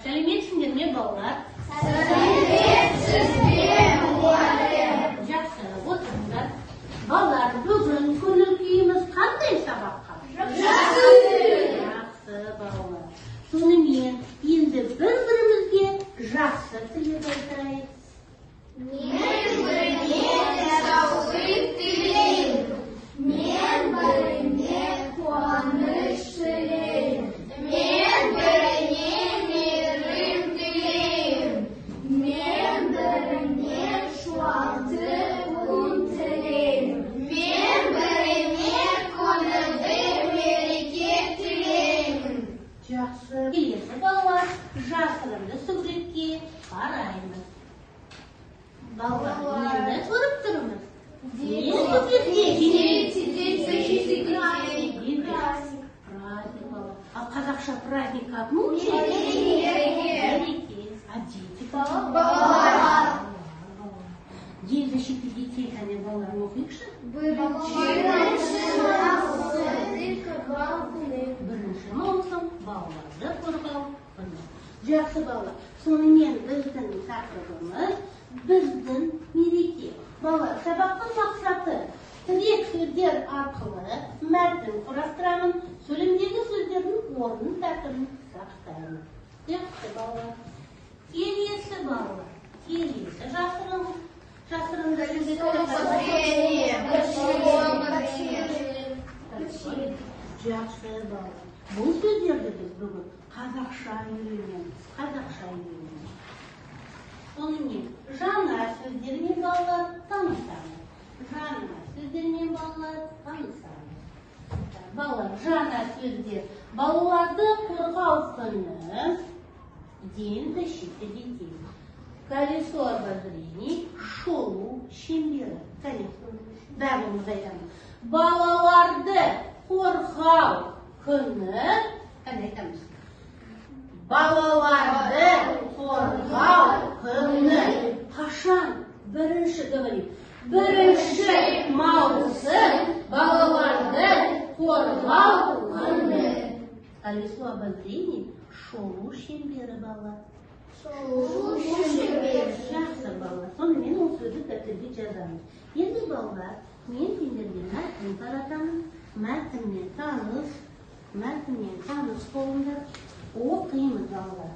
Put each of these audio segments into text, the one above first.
Сәлеметсіңдер ме, балалар? Сәлеметсіздер, мұғалім. Жақсы, отырыңдар. Балалар, бүгін көңіл күйіміз қандай сабаққа? Жақсы. Жақсы, балалар. Сонымен, енді бір-бірімізге жақсы тілек айтайық. Мен біріне саулық тілеймін. Мен біріне қуаныш тілеймін. Мен біріне мейірім тілеймін. Мен біріне шуақты күн тілеймін. Мен біріне көңілді мереке тілеймін. Жақсы. Келесі балалар, жасырынды суретке қараймыз. Балалар, нені көріп тұрмыз? Дети играют. Праздник, балалар. А қазақша праздник как мы учили? Мереке. А дети? Балалар. День защиты детей, қане балалар оқиықшы? Бірінші маусым балаларды қорғау күні. Жақсы балалар. Сонымен біздің тақырыбымыз біздің мереке. Балалар, сабақтың мақсаты тірек сөздер арқылы мәтін құрастырамын, сөйлемдегі сөздердің орнын тәртібін сақтаймын. Жақсы балалар. Келесі балалар. Келесі жасырынды Жақсы балалар. Бұл сөздерді біз бүгін қазақша үйренеміз. Сонымен жаңа сөздермен балалар танысамыз. Балалар, жаңа сөздер. Балаларды қорғау күні, день защиты детей. Колесо обозрений, шолу, шеңбері. Бәріміз айтамыз. Балаларды қорғау күні, айтамыз. Балаларды қорғау күні. Қашан? Бірінші маусым балаларды қорғау күні. Колесо обозрений, шолу шеңбері балалар. Жақсы балалар. Сонымен ол сөзді дәптерге жазамыз. Енді балалар, мен сендерге мәтін таратамын. Мәтінмен таныс болыңдар. Оқимыз балалар.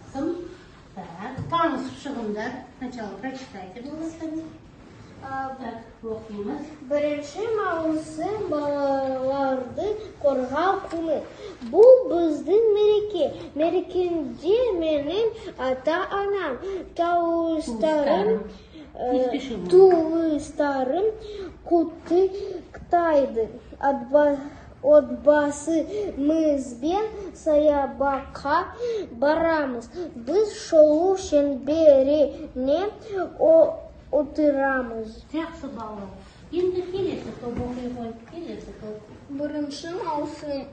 Танысып шығыңдар. Сначала прочитайте, балалар. Оқимыз. Бірінші маусым балаларды қорғау күні. Бұл біздің мереке. Мерекеде менің ата-анам, туыстарым құттықтайды. Отбасымызбен саябаққа барамыз. Біз шолу шеңберіне отырамыз. Жақсы балалар. Енді келесі топ оқиға. Бірінші маусым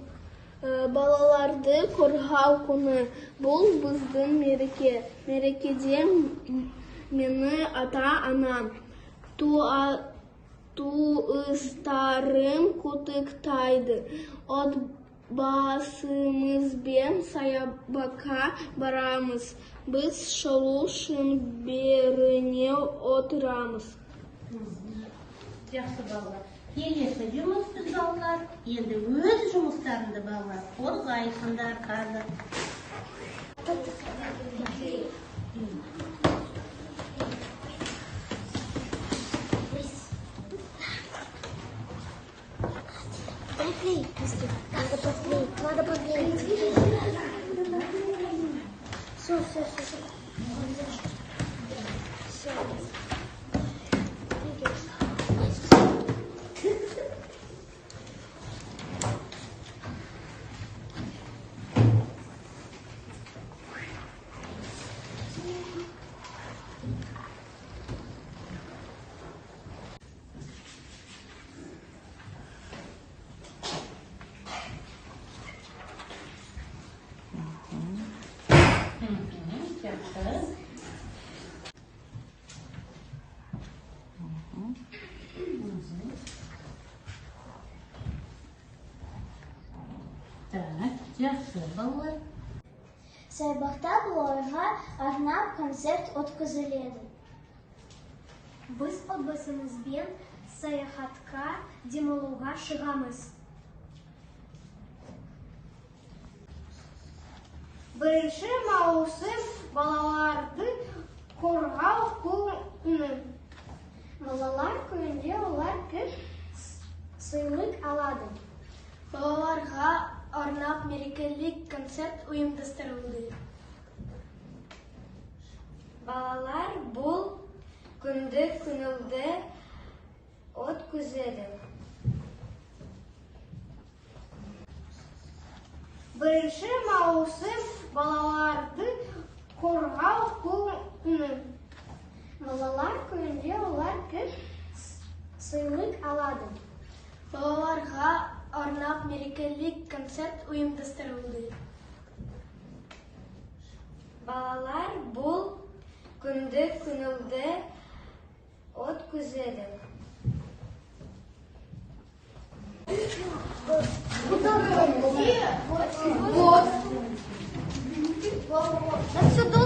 балаларды қорғау күні. Бұл біздің мереке. Мерекеде мені ата-анам, туыстарым құттықтайды. Отбасымызбен саябаққа барамыз. Біз шолу шеңберіне отырамыз. Жақсы балалар. Келесі жұмысты балалар. Енді өз жұмыстарында балалар қорғайсыңдар қазір. Надо поклеить. Все. Так, жақсы балалар. Саябақта балаларға арнап концерт өткізіледі. Біз отбасымызбен саяхатқа демалуға шығамыз. Бірінші маусым балаларды қорғау күні. Балалар күнінде олар сыйлық алады. Балаларға арнап мерекелік концерт ұйымдастырылды. Балалар бұл күнді көңілді өткізеді. Бірінші маусым балаларды қорғау күні. Балалар күнінде олар сыйлық алады. Балаларға арнап мерекелік концерт ұйымдастырылды. Балалар бұл күнді көңілді өткізеді. Вот. Отсюда